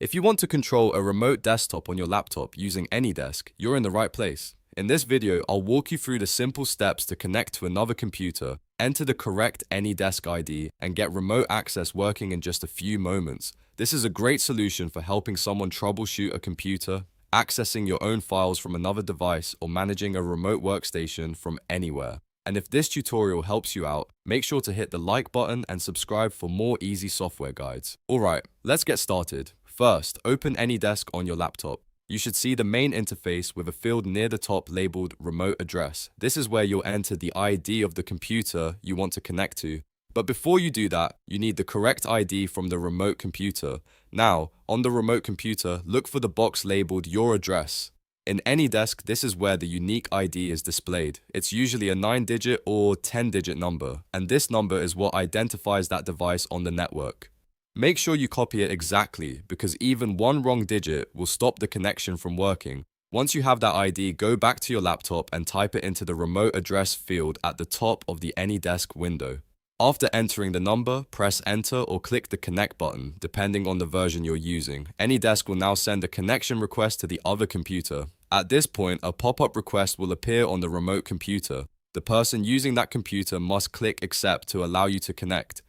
If you want to control a remote desktop on your laptop using AnyDesk, you're in the right place. In this video, I'll walk you through the simple steps to connect to another computer, enter the correct AnyDesk ID, and get remote access working in just a few moments. This is a great solution for helping someone troubleshoot a computer, accessing your own files from another device, or managing a remote workstation from anywhere. And if this tutorial helps you out, make sure to hit the like button and subscribe for more easy software guides. Alright, let's get started. First, open AnyDesk on your laptop. You should see the main interface with a field near the top labeled Remote Address. This is where you'll enter the ID of the computer you want to connect to. But before you do that, you need the correct ID from the remote computer. Now, on the remote computer, look for the box labeled Your Address. In AnyDesk, this is where the unique ID is displayed. It's usually a 9-digit or 10-digit number, and this number is what identifies that device on the network. Make sure you copy it exactly, because even one wrong digit will stop the connection from working. Once you have that ID, go back to your laptop and type it into the remote address field at the top of the AnyDesk window. After entering the number, press enter or click the connect button, depending on the version you're using. AnyDesk will now send a connection request to the other computer. At this point, a pop-up request will appear on the remote computer. The person using that computer must click accept to allow you to connect.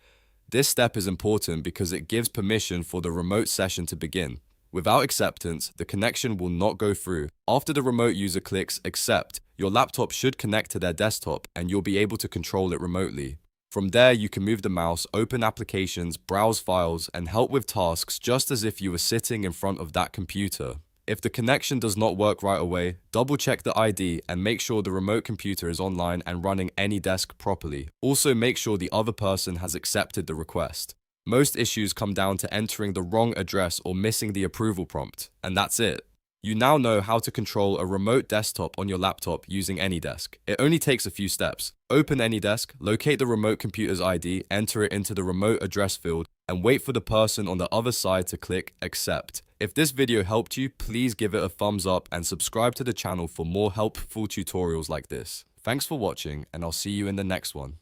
This step is important because it gives permission for the remote session to begin. Without acceptance, the connection will not go through. After the remote user clicks accept, your laptop should connect to their desktop and you'll be able to control it remotely. From there, you can move the mouse, open applications, browse files, and help with tasks just as if you were sitting in front of that computer. If the connection does not work right away, double check the ID and make sure the remote computer is online and running AnyDesk properly. Also make sure the other person has accepted the request. Most issues come down to entering the wrong address or missing the approval prompt, and that's it. You now know how to control a remote desktop on your laptop using AnyDesk. It only takes a few steps. Open AnyDesk, locate the remote computer's ID, enter it into the remote address field, and wait for the person on the other side to click accept. If this video helped you, please give it a thumbs up and subscribe to the channel for more helpful tutorials like this. Thanks for watching, and I'll see you in the next one.